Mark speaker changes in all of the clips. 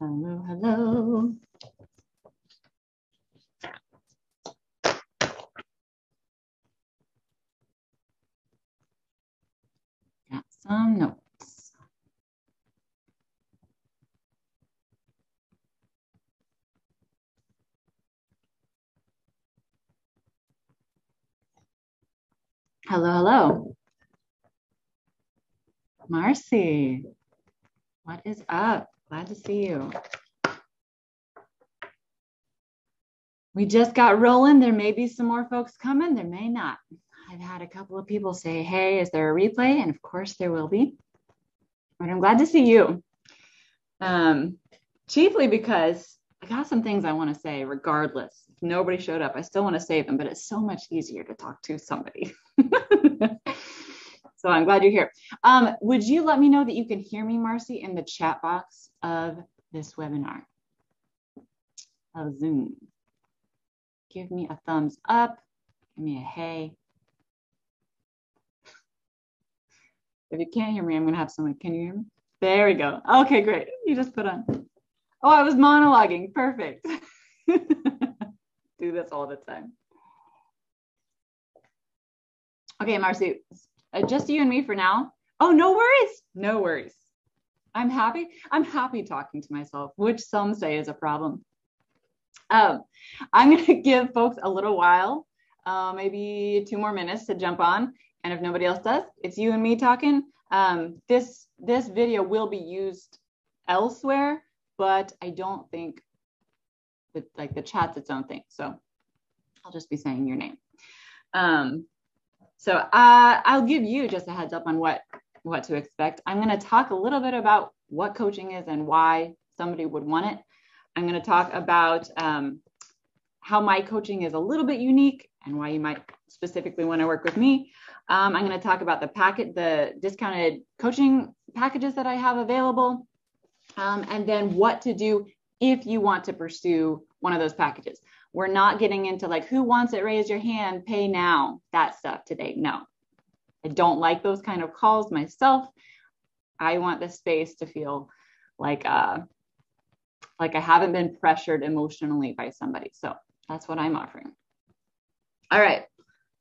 Speaker 1: Hello, hello. Got some notes. Hello, hello. Marcy, what is up? Glad to see you. We just got rolling. There may be some more folks coming. There may not. I've had a couple of people say, hey, is there a replay? And of course there will be. But I'm glad to see you. Chiefly because I got some things I want to say regardless. If nobody showed up, I still want to say them, but it's so much easier to talk to somebody. So I'm glad you're here. Would you let me know that you can hear me, Marcy, in the chat box of this webinar of Zoom? Give me a thumbs up. Give me a hey. If you can't hear me, I'm going to have someone. Can you hear me? There we go. Okay, great. You just put on. Oh, I was monologuing. Perfect. Do this all the time. Okay, Marcy, just you and me for now. Oh, no worries. No worries. I'm happy talking to myself, which some say is a problem. I'm going to give folks a little while, maybe 2 more minutes to jump on. And if nobody else does, it's you and me talking. This video will be used elsewhere, but I don't think that like the chat's its own thing. So I'll just be saying your name. So I'll give you just a heads up on what to expect. I'm going to talk a little bit about what coaching is and why somebody would want it. I'm going to talk about how my coaching is a little bit unique and why you might specifically want to work with me. I'm going to talk about the discounted coaching packages that I have available, and then what to do if you want to pursue one of those packages. We're not getting into like, who wants it, raise your hand, pay now, that stuff today. No, I don't like those kind of calls myself. I want the space to feel like I haven't been pressured emotionally by somebody. So that's what I'm offering. All right,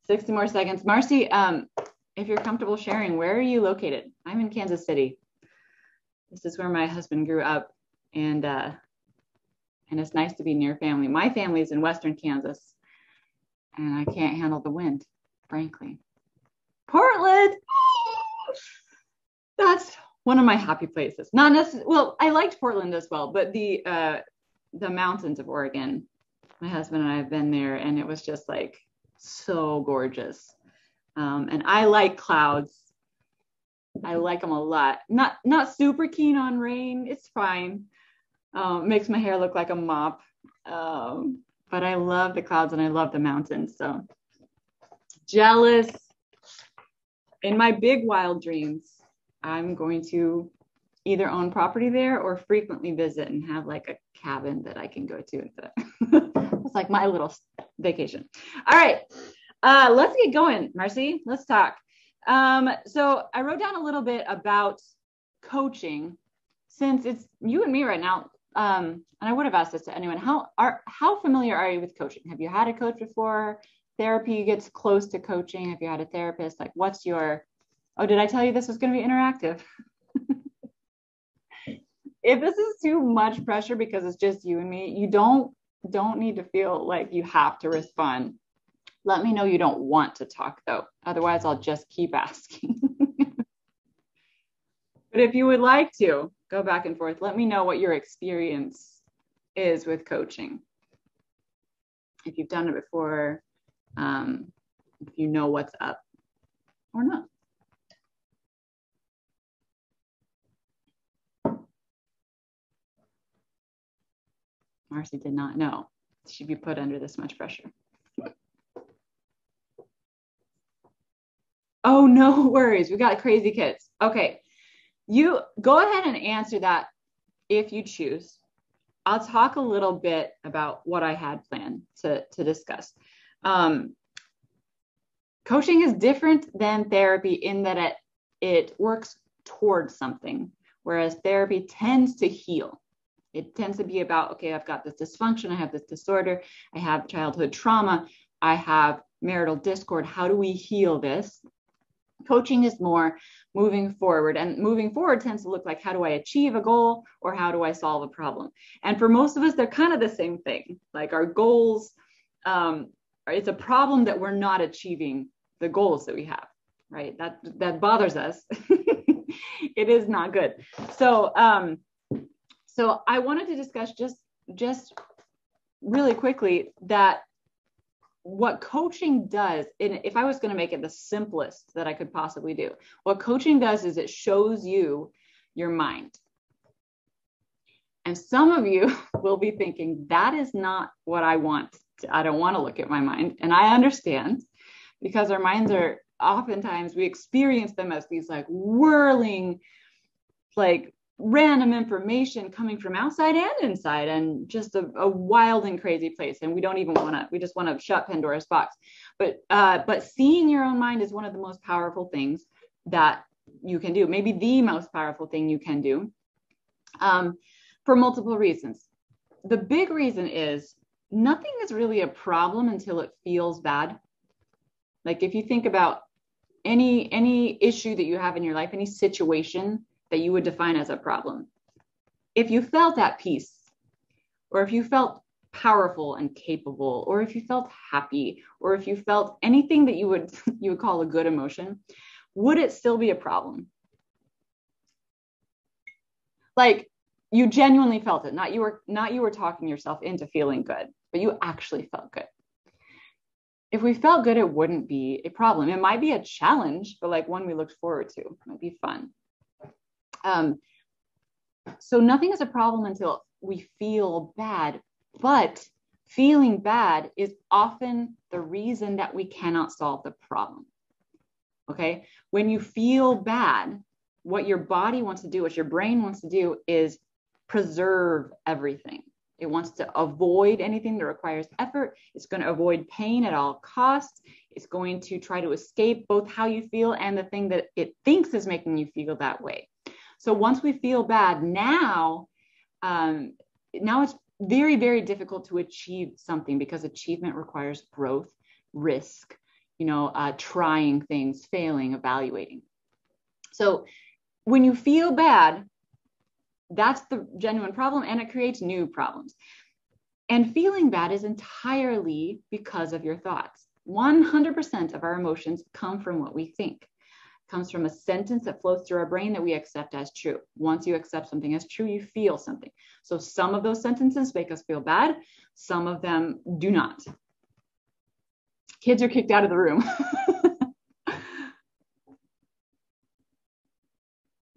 Speaker 1: 60 more seconds. Marcy, if you're comfortable sharing, where are you located? I'm in Kansas City. This is where my husband grew up, and it's nice to be near family. My family's in Western Kansas, and I can't handle the wind, frankly. Portland, that's one of my happy places. Not necessarily, well, I liked Portland as well, but the mountains of Oregon, my husband and I have been there, and it was just like so gorgeous. And I like clouds. I like them a lot. Not super keen on rain. It's fine. Makes my hair look like a mop. But I love the clouds and I love the mountains. So jealous. In my big wild dreams, I'm going to either own property there or frequently visit and have like a cabin that I can go to. It's like my little vacation. All right, let's get going, Marcy. Let's talk. So I wrote down a little bit about coaching since it's you and me right now. And I would have asked this to anyone. How familiar are you with coaching? Have you had a coach before? Therapy gets close to coaching. Have you had a therapist? Like, what's your, oh, did I tell you this was going to be interactive? If this is too much pressure because it's just you and me, you don't need to feel like you have to respond. Let me know you don't want to talk though. Otherwise, I'll just keep asking. But if you would like to go back and forth, let me know what your experience is with coaching. If you've done it before, if you know what's up or not. Marcy did not know she'd be put under this much pressure. Oh, no worries. We got crazy kids. Okay. You go ahead and answer that if you choose. I'll talk a little bit about what I had planned to discuss. Coaching is different than therapy in that it works towards something, whereas therapy tends to heal. It tends to be about, okay, I've got this dysfunction, I have this disorder, I have childhood trauma, I have marital discord. How do we heal this? Coaching is more moving forward, and moving forward tends to look like, how do I achieve a goal, or how do I solve a problem? And for most of us, they're kind of the same thing. Like our goals, it's a problem that we're not achieving the goals that we have, right? That bothers us. It is not good. So I wanted to discuss just really quickly that what coaching does, and if I was going to make it the simplest that I could possibly do, what coaching does is it shows you your mind. And some of you will be thinking, that is not what I want. I don't want to look at my mind. And I understand, because our minds are oftentimes, we experience them as these like whirling, like random information coming from outside and inside, and just a wild and crazy place. And we don't even want to, we just want to shut Pandora's box. But seeing your own mind is one of the most powerful things that you can do. Maybe the most powerful thing you can do, for multiple reasons. The big reason is nothing is really a problem until it feels bad. Like if you think about any issue that you have in your life, any situation that you would define as a problem, if you felt at peace, or if you felt powerful and capable, or if you felt happy, or if you felt anything that you would call a good emotion, would it still be a problem? Like you genuinely felt it, not you were talking yourself into feeling good, but you actually felt good. If we felt good, it wouldn't be a problem. It might be a challenge, but like one we looked forward to. It might be fun. So nothing is a problem until we feel bad, but feeling bad is often the reason that we cannot solve the problem. Okay. When you feel bad, what your body wants to do, what your brain wants to do is preserve everything. It wants to avoid anything that requires effort. It's going to avoid pain at all costs. It's going to try to escape both how you feel and the thing that it thinks is making you feel that way. So once we feel bad, now it's very, very difficult to achieve something, because achievement requires growth, risk, trying things, failing, evaluating. So when you feel bad, that's the genuine problem, and it creates new problems. And feeling bad is entirely because of your thoughts. 100% of our emotions come from what we think. It comes from a sentence that flows through our brain that we accept as true. Once you accept something as true, you feel something. So some of those sentences make us feel bad. Some of them do not. Kids are kicked out of the room.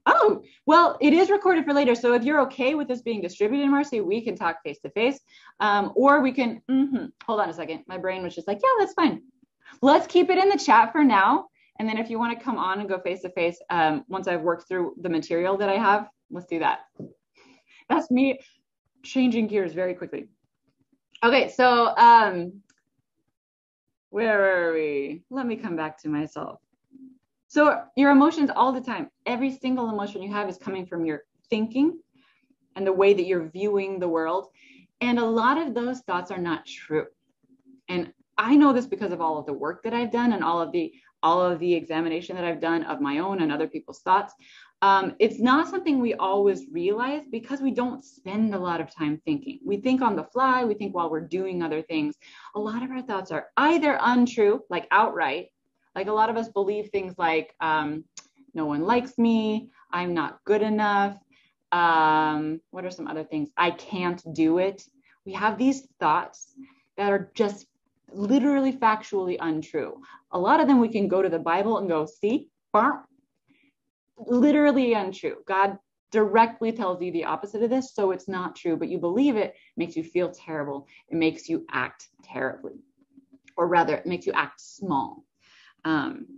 Speaker 1: Oh, well, it is recorded for later. So if you're okay with this being distributed, Marcy, we can talk face to face, or we can, hold on a second. My brain was just like, yeah, that's fine. Let's keep it in the chat for now. And then if you want to come on and go face to face, once I've worked through the material that I have, let's do that. That's me changing gears very quickly. Okay, so where are we? Let me come back to myself. So your emotions all the time, every single emotion you have is coming from your thinking and the way that you're viewing the world. And a lot of those thoughts are not true. And I know this because of all of the work that I've done and all of the examination that I've done of my own and other people's thoughts. It's not something we always realize because we don't spend a lot of time thinking. We think on the fly, we think while we're doing other things. A lot of our thoughts are either untrue, like outright. Like a lot of us believe things like, no one likes me, I'm not good enough. What are some other things? I can't do it. We have these thoughts that are just literally factually untrue. A lot of them we can go to the Bible and go, see, literally untrue. God directly tells you the opposite of this, so it's not true, but you believe it, makes you feel terrible. It makes you act terribly, or rather, it makes you act small. And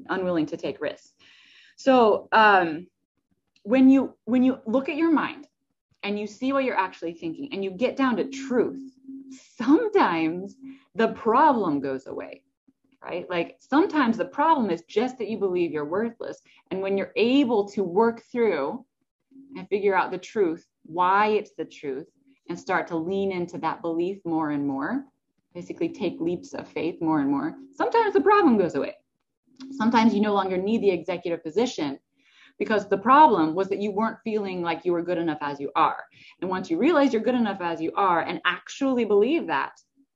Speaker 1: unwilling to take risks. So when you look at your mind and you see what you're actually thinking and you get down to truth, sometimes the problem goes away, right? Like sometimes the problem is just that you believe you're worthless. And when you're able to work through and figure out the truth, why it's the truth, and start to lean into that belief more and more, basically take leaps of faith more and more, sometimes the problem goes away. Sometimes you no longer need the executive position because the problem was that you weren't feeling like you were good enough as you are. And once you realize you're good enough as you are and actually believe that,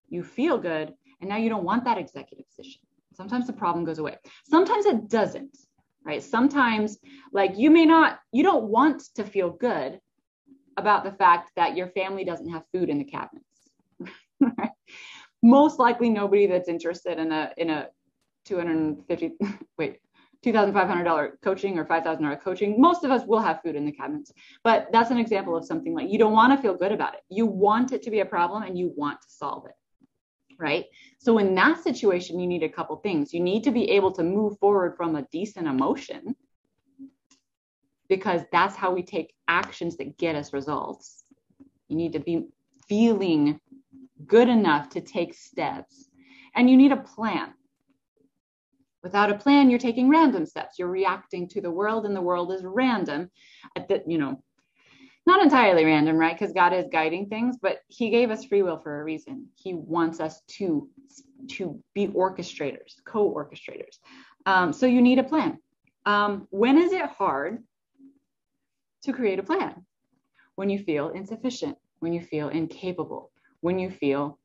Speaker 1: you feel good, and now you don't want that executive position. Sometimes the problem goes away. Sometimes it doesn't, right? Sometimes, like, you don't want to feel good about the fact that your family doesn't have food in the cabinets. Right? Most likely nobody that's interested in a $2,500 coaching or $5,000 coaching, most of us will have food in the cabinets. But that's an example of something like you don't want to feel good about it. You want it to be a problem and you want to solve it, right? So in that situation, you need a couple things. You need to be able to move forward from a decent emotion, because that's how we take actions that get us results. You need to be feeling good enough to take steps, and you need a plan. Without a plan, you're taking random steps. You're reacting to the world, and the world is random. Not entirely random, right? Because God is guiding things, but he gave us free will for a reason. He wants us to be orchestrators, co-orchestrators. So you need a plan. When is it hard to create a plan? When you feel insufficient, when you feel incapable, when you feel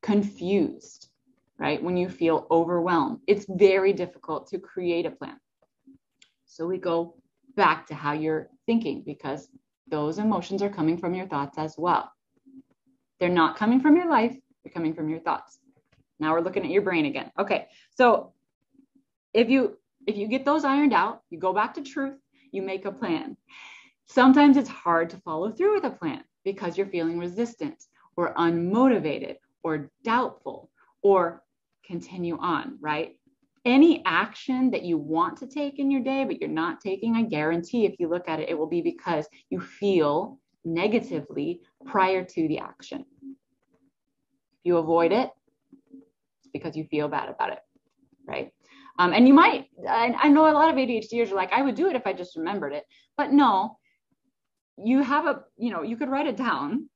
Speaker 1: confused, right? When you feel overwhelmed, it's very difficult to create a plan. So we go back to how you're thinking, because those emotions are coming from your thoughts as well. They're not coming from your life, they're coming from your thoughts. Now we're looking at your brain again. Okay, so if you get those ironed out, you go back to truth, you make a plan. Sometimes it's hard to follow through with a plan because you're feeling resistant or unmotivated or doubtful, or continue on, right? Any action that you want to take in your day, but you're not taking, I guarantee if you look at it, it will be because you feel negatively prior to the action. If you avoid it, it's because you feel bad about it, right? And you might, I know a lot of ADHDers are like, I would do it if I just remembered it, but no, you have you could write it down.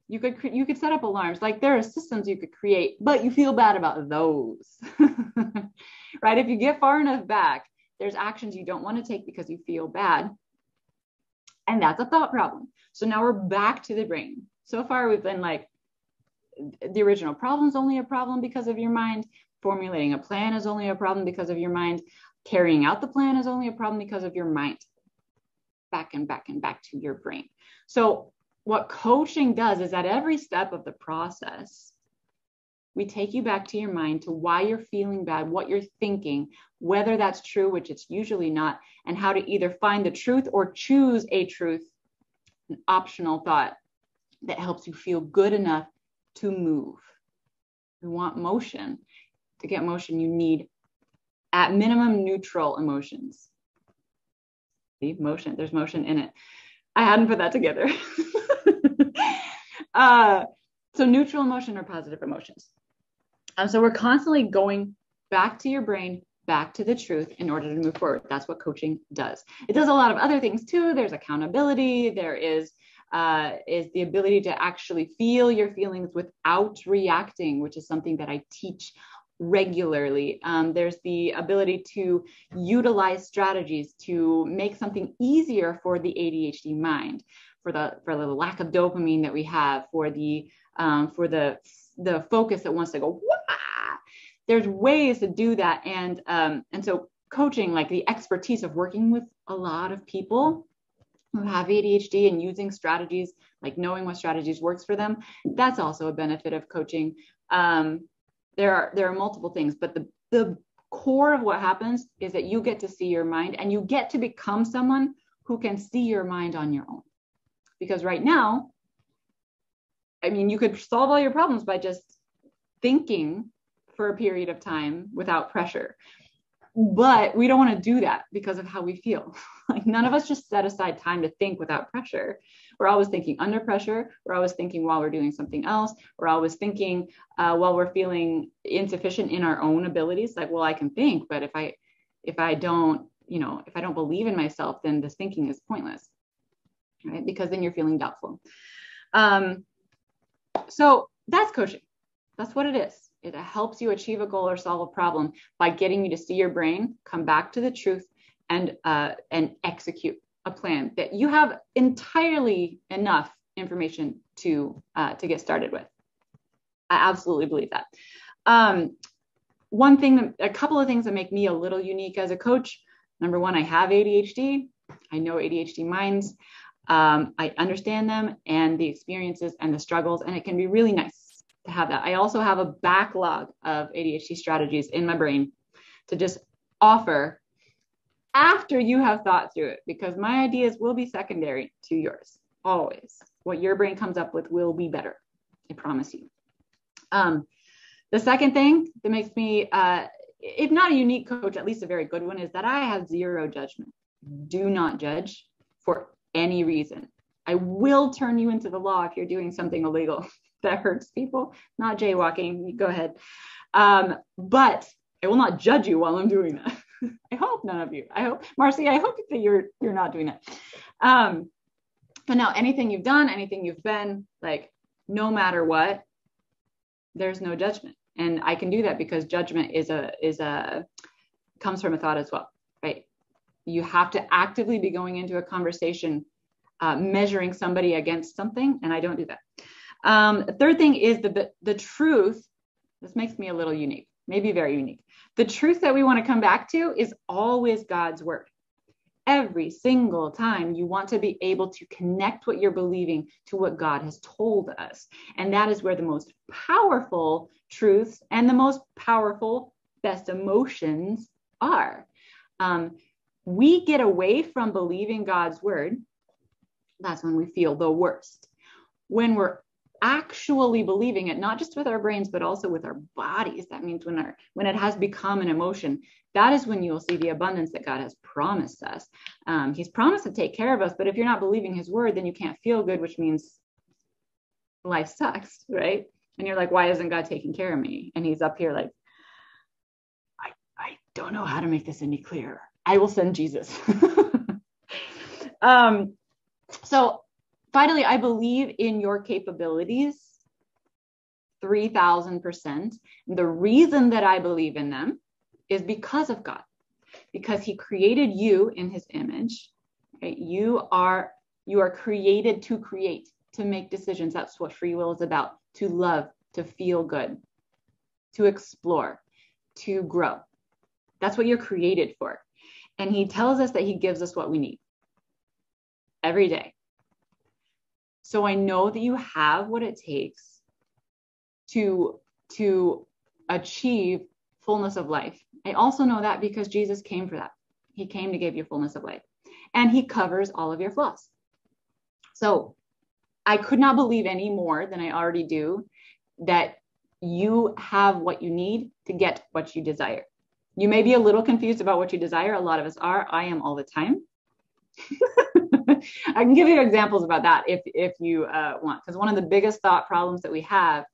Speaker 1: You could set up alarms. Like, there are systems you could create, but you feel bad about those, right? If you get far enough back, there's actions you don't want to take because you feel bad. And that's a thought problem. So now we're back to the brain. So far, we've been like, the original problem is only a problem because of your mind. Formulating a plan is only a problem because of your mind. Carrying out the plan is only a problem because of your mind. Back and back and back to your brain. So what coaching does is at every step of the process, we take you back to your mind, to why you're feeling bad, what you're thinking, whether that's true, which it's usually not, and how to either find the truth or choose a truth, an optional thought that helps you feel good enough to move. We want motion. To get motion, you need, at minimum, neutral emotions. See, motion, there's motion in it. I hadn't put that together. So neutral emotion or positive emotions. So we're constantly going back to your brain, back to the truth in order to move forward. That's what coaching does. It does a lot of other things too. There's accountability. There is the ability to actually feel your feelings without reacting, which is something that I teach regularly. There's the ability to utilize strategies to make something easier for the ADHD mind, for the lack of dopamine that we have, for the focus that wants to go, wah! There's ways to do that. And so coaching, like the expertise of working with a lot of people who have ADHD and using strategies, like knowing what strategies works for them, that's also a benefit of coaching. There are multiple things, but the core of what happens is that you get to see your mind, and you get to become someone who can see your mind on your own. Because right now, I mean, you could solve all your problems by just thinking for a period of time without pressure. But we don't want to do that because of how we feel. Like, none of us just set aside time to think without pressure. We're always thinking under pressure. We're always thinking while we're doing something else. We're always thinking while we're feeling insufficient in our own abilities. Like, well, I can think, but if I don't believe in myself, then this thinking is pointless. right? Because then you're feeling doubtful. So that's coaching. That's what it is. It helps you achieve a goal or solve a problem by getting you to see your brain, come back to the truth, and execute a plan that you have entirely enough information to get started with. I absolutely believe that. A couple of things that make me a little unique as a coach. Number one, I have ADHD. I know ADHD minds. I understand them and the experiences and the struggles, and it can be really nice to have that. I also have a backlog of ADHD strategies in my brain to just offer after you have thought through it, because my ideas will be secondary to yours. Always. What your brain comes up with will be better. I promise you. The second thing that makes me, if not a unique coach, at least a very good one, is that I have zero judgment. Do not judge for any reason. I will turn you into the law if you're doing something illegal that hurts people. Not jaywalking. Go ahead. But I will not judge you while I'm doing that. I hope none of you. I hope, Marcy, I hope that you're not doing that. But now anything you've done, anything you've been, like, no matter what, there's no judgment. And I can do that because judgment comes from a thought as well, right? You have to actively be going into a conversation, measuring somebody against something, and I don't do that. The third thing is the truth. This makes me a little unique, maybe very unique. The truth that we want to come back to is always God's word. Every single time you want to be able to connect what you're believing to what God has told us. And that is where the most powerful truths and the most powerful, best emotions are. We get away from believing God's word. That's when we feel the worst. When we're actually believing it, not just with our brains, but also with our bodies. That means when it has become an emotion, that is when you'll see the abundance that God has promised us. He's promised to take care of us, but if you're not believing his word, then you can't feel good, which means life sucks, right? And you're like, why isn't God taking care of me? And he's up here like, I don't know how to make this any clearer. I will send Jesus. So finally, I believe in your capabilities 3,000%. The reason that I believe in them is because of God, because he created you in his image. Okay? You are created to create, to make decisions. That's what free will is about, to love, to feel good, to explore, to grow. That's what you're created for. And he tells us that he gives us what we need every day. So I know that you have what it takes to achieve fullness of life. I also know that because Jesus came for that. He came to give you fullness of life, and he covers all of your flaws. So I could not believe any more than I already do that you have what you need to get what you desire. You may be a little confused about what you desire. A lot of us are. I am all the time. I can give you examples about that if you want, because one of the biggest thought problems that we have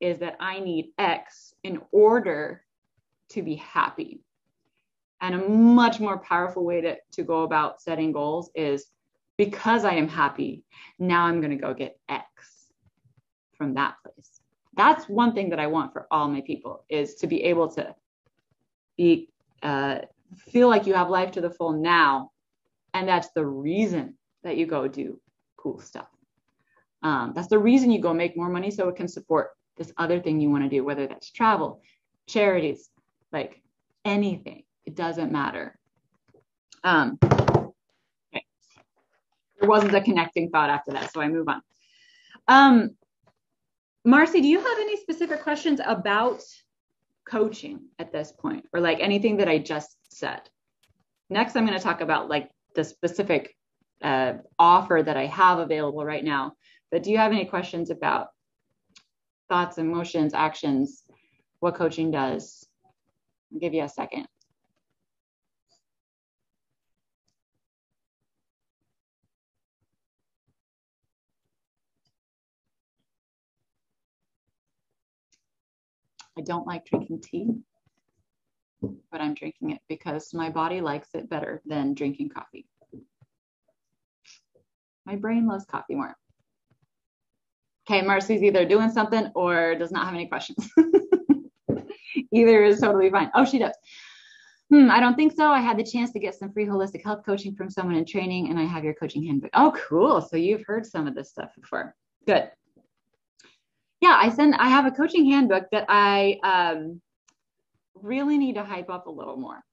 Speaker 1: is that I need X in order to be happy. And a much more powerful way to go about setting goals is, because I am happy, now I'm going to go get X from that place. That's one thing that I want for all my people, is to be able to feel like you have life to the full now. And that's the reason that you go do cool stuff. That's the reason you go make more money, so it can support this other thing you want to do, whether that's travel, charities, like anything. It doesn't matter. Okay. There wasn't a connecting thought after that, so I move on. Marcy, do you have any specific questions about coaching at this point, or like anything that I just said? Next, I'm going to talk about like the specific offer that I have available right now. But do you have any questions about thoughts, emotions, actions, what coaching does? I'll give you a second. I don't like drinking tea, but I'm drinking it because my body likes it better than drinking coffee. My brain loves coffee more. Okay, Marcy's either doing something or does not have any questions. Either is totally fine. Oh, she does. I don't think so. I had the chance to get some free holistic health coaching from someone in training, and I have your coaching handbook. Oh, cool. So you've heard some of this stuff before. Good. Yeah, I have a coaching handbook that I really need to hype up a little more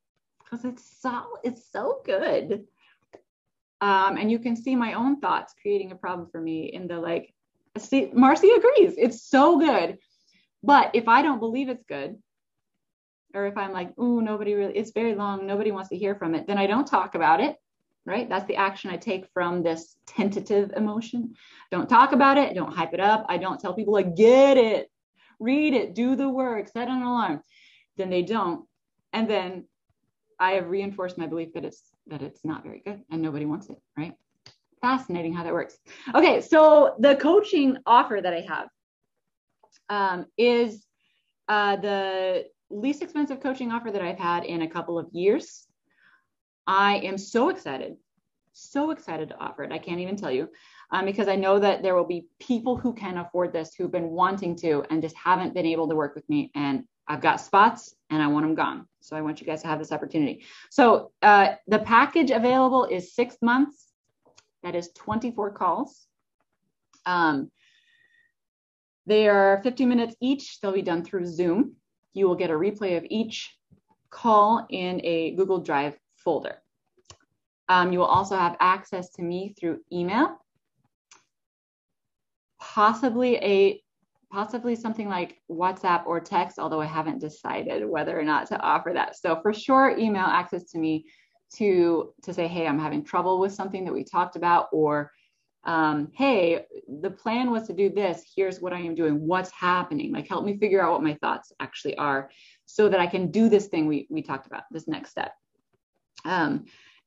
Speaker 1: because it's so good. And you can see my own thoughts creating a problem for me in the see, Marcy agrees. It's so good. But if I don't believe it's good, or if I'm like, ooh, it's very long, nobody wants to hear from it, then I don't talk about it, right? That's the action I take from this tentative emotion. Don't talk about it. Don't hype it up. I don't tell people get it, read it, do the work, set an alarm. Then they don't. And then I have reinforced my belief that it's not very good and nobody wants it, right? Fascinating how that works. Okay, so the coaching offer that I have is the least expensive coaching offer that I've had in a couple of years. I am so excited to offer it. I can't even tell you because I know that there will be people who can afford this who've been wanting to and just haven't been able to work with me. And I've got spots and I want them gone. So I want you guys to have this opportunity. So the package available is 6 months. That is 24 calls. They are 50 minutes each. They'll be done through Zoom. You will get a replay of each call in a Google Drive folder. You will also have access to me through email, possibly something like WhatsApp or text, although I haven't decided whether or not to offer that. So for sure, email access to me to say, hey, I'm having trouble with something that we talked about, or hey, the plan was to do this. Here's what I am doing. What's happening? Help me figure out what my thoughts actually are so that I can do this thing we talked about, this next step.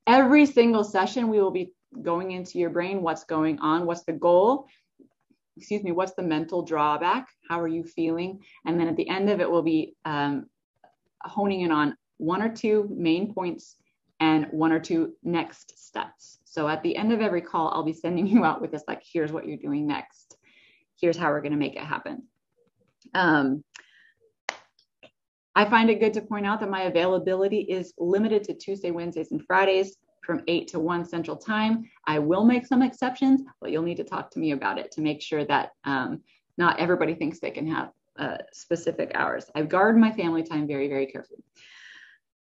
Speaker 1: Every single session, we will be going into your brain. What's going on? What's the goal? What's the mental drawback? How are you feeling? And then at the end of it, we'll be honing in on 1 or 2 main points and 1 or 2 next steps. So at the end of every call, I'll be sending you out with this, here's what you're doing next. Here's how we're going to make it happen. I find it good to point out that my availability is limited to Tuesday, Wednesdays, and Fridays from 8 to 1 Central Time. I will make some exceptions, but you'll need to talk to me about it to make sure that not everybody thinks they can have specific hours. I guard my family time very, very carefully.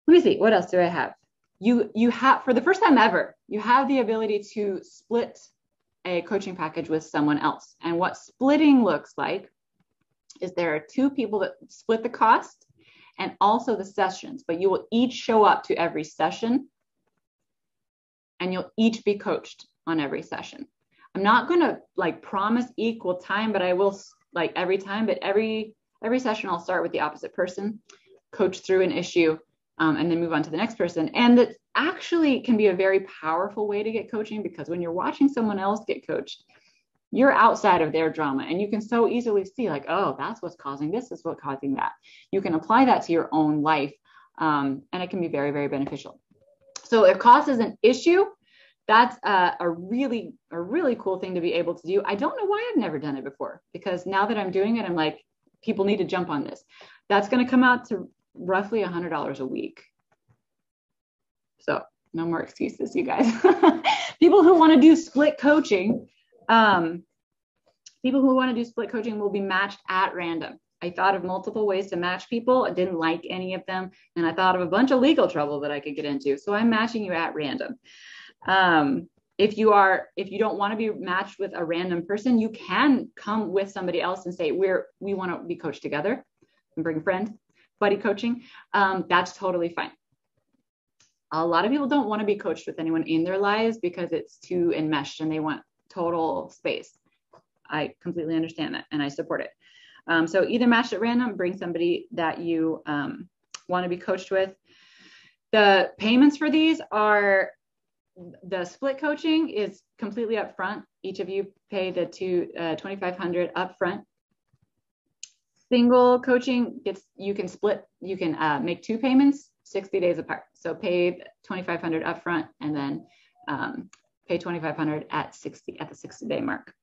Speaker 1: Let me see, what else do I have? You have, for the first time ever, you have the ability to split a coaching package with someone else. And what splitting looks like is there are 2 people that split the cost and also the sessions, but you will each show up to every session and you'll each be coached on every session. I'm not going to promise equal time, but I will every time, but every session I'll start with the opposite person, coach through an issue, and then move on to the next person. And that actually can be a very powerful way to get coaching, because when you're watching someone else get coached, you're outside of their drama and you can so easily see oh, that's what's causing this, is what's causing that. You can apply that to your own life. And it can be very, very beneficial. So if cost is an issue, that's a really cool thing to be able to do. I don't know why I've never done it before, because now that I'm doing it, I'm people need to jump on this. That's going to come out to roughly $100 a week. So no more excuses, you guys. People who want to do split coaching, will be matched at random. I thought of multiple ways to match people. I didn't like any of them. And I thought of a bunch of legal trouble that I could get into. So I'm matching you at random. If you don't want to be matched with a random person, you can come with somebody else and say, we want to be coached together and bring a friend, buddy coaching. That's totally fine. A lot of people don't want to be coached with anyone in their lives because it's too enmeshed and they want total space. I completely understand that and I support it. So either match at random, bring somebody that you want to be coached with. The payments for these are, the split coaching is completely upfront. Each of you pay the $2,500 upfront. Single coaching you can make 2 payments 60 days apart. So pay $2,500 upfront and then pay $2,500 at the 60-day mark.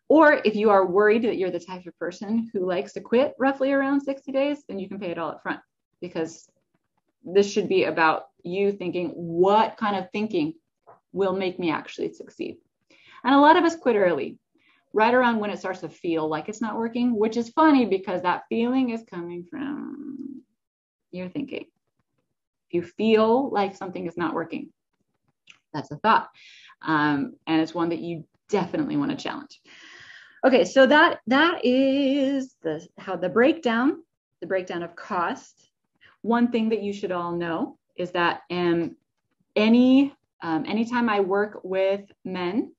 Speaker 1: Or if you are worried that you're the type of person who likes to quit roughly around 60 days, then you can pay it all up front, because this should be about you thinking, what kind of thinking will make me actually succeed? And a lot of us quit early, right around when it starts to feel like it's not working, which is funny because that feeling is coming from your thinking. If you feel like something is not working, that's a thought. And it's one that you definitely want to challenge. Okay, so that is the breakdown of cost. One thing that you should all know is that anytime I work with men,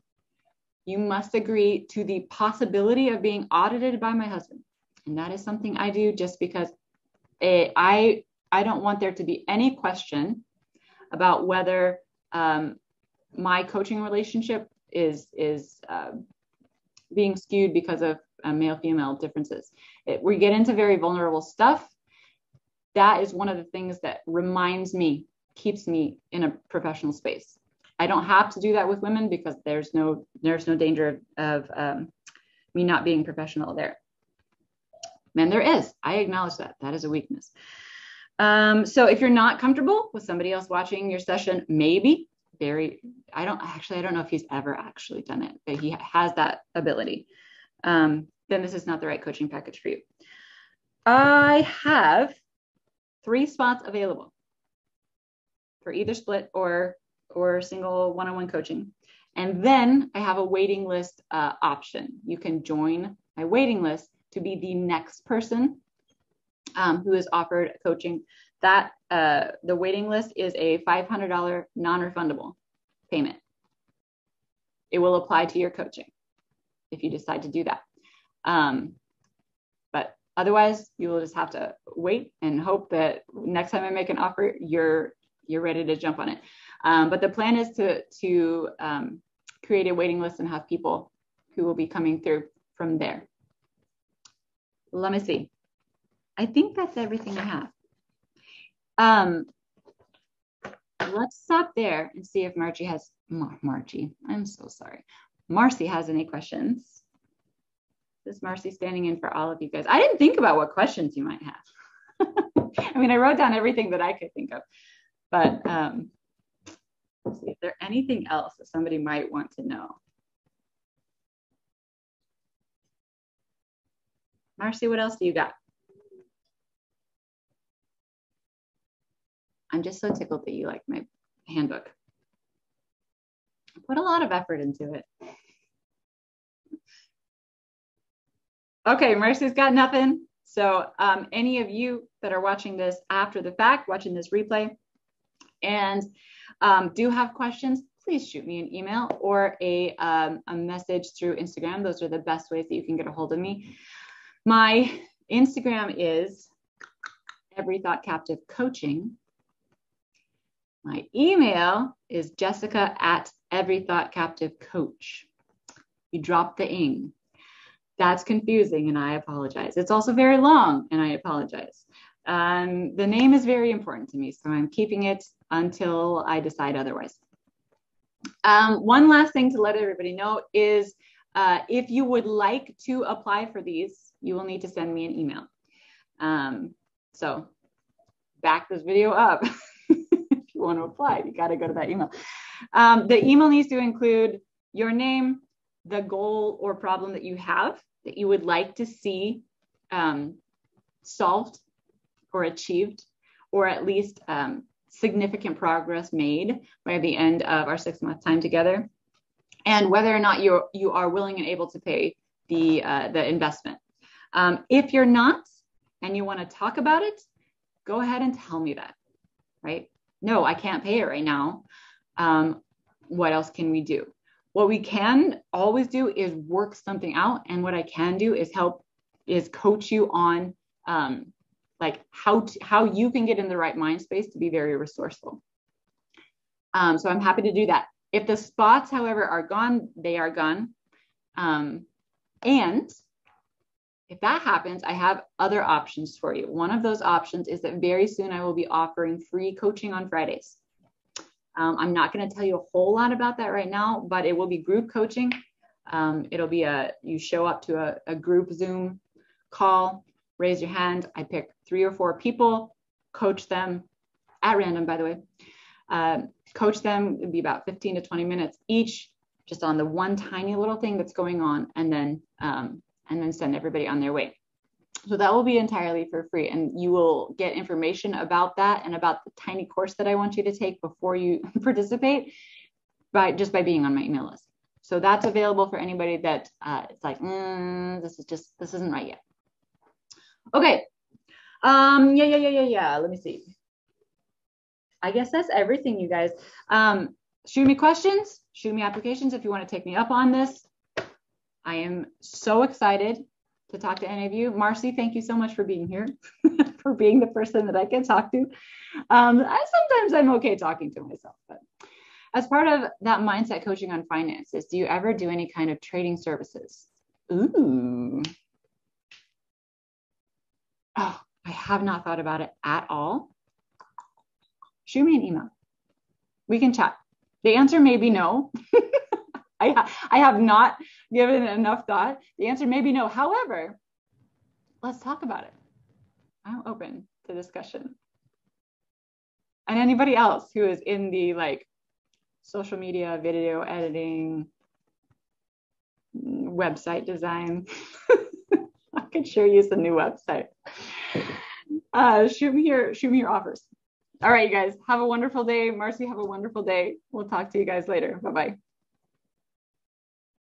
Speaker 1: you must agree to the possibility of being audited by my husband. And that is something I do just because I don't want there to be any question about whether my coaching relationship is being skewed because of male-female differences. We get into very vulnerable stuff. That is one of the things that keeps me in a professional space. I don't have to do that with women because there's no danger of me not being professional there. Men, there is. I acknowledge that. That is a weakness. So if you're not comfortable with somebody else watching your session, I don't know if he's ever actually done it, but he has that ability. Then this is not the right coaching package for you. I have 3 spots available for either split or single one-on-one coaching. And then I have a waiting list option. You can join my waiting list to be the next person who is offered coaching. That the waiting list is a $500 non-refundable payment. It will apply to your coaching if you decide to do that. But otherwise, you will just have to wait and hope that next time I make an offer, you're ready to jump on it. But the plan is to create a waiting list and have people who will be coming through from there. Let me see. I think that's everything I have. Let's stop there and see if Marcy has any questions. This is Marcy standing in for all of you guys. I didn't think about what questions you might have. I mean, I wrote down everything that I could think of, but let's see if there's anything else that somebody might want to know. Marcy, what else do you got? I'm just so tickled that you like my handbook. I put a lot of effort into it. Okay, Marcy's got nothing. So any of you that are watching this after the fact, watching this replay, and do have questions, please shoot me an email or a message through Instagram. Those are the best ways that you can get a hold of me. My Instagram is Every Thought Captive Coaching. My email is jessica@everythoughtcaptivecoach. You dropped the ing. That's confusing, and I apologize. It's also very long, and I apologize. The name is very important to me, so I'm keeping it until I decide otherwise. One last thing to let everybody know is if you would like to apply for these, you will need to send me an email. So back this video up. If you want to apply, you got to go to that email. The email needs to include your name, the goal or problem that you have that you would like to see solved or achieved, or at least significant progress made by the end of our 6-month time together, and whether or not you are willing and able to pay the investment. If you're not and you want to talk about it, go ahead and tell me that, right? No, I can't pay it right now. What else can we do? What we can always do is work something out. And what I can do is coach you on like how you can get in the right mind space to be very resourceful. So I'm happy to do that. If the spots, however, are gone, they are gone. And if that happens, I have other options for you. One of those options is that very soon I will be offering free coaching on Fridays. I'm not going to tell you a whole lot about that right now, but it will be group coaching. It'll be you show up to a group Zoom call, raise your hand. I pick 3 or 4 people, coach them at random, by the way. Coach them. It'd be about 15 to 20 minutes each, just on the one tiny little thing that's going on, and then send everybody on their way. So that will be entirely for free, and you will get information about that and about the tiny course that I want you to take before you participate by being on my email list. So that's available for anybody that it's like, this isn't right yet. Okay. Yeah. Let me see. I guess that's everything, you guys. Shoot me questions, shoot me applications if you want to take me up on this. I am so excited to talk to any of you. Marcy, thank you so much for being here, for being the person that I can talk to. Sometimes I'm okay talking to myself, but as part of that mindset coaching on finances, do you ever do any kind of trading services? Ooh. Oh, I have not thought about it at all. Shoot me an email. We can chat. The answer may be no. I have not given it enough thought. The answer may be no. However, let's talk about it. I'm open to discussion. And anybody else who is in the social media, video editing, website design, I could sure use a new website. Shoot me your offers. All right, you guys, have a wonderful day. Marcy, have a wonderful day. We'll talk to you guys later. Bye-bye.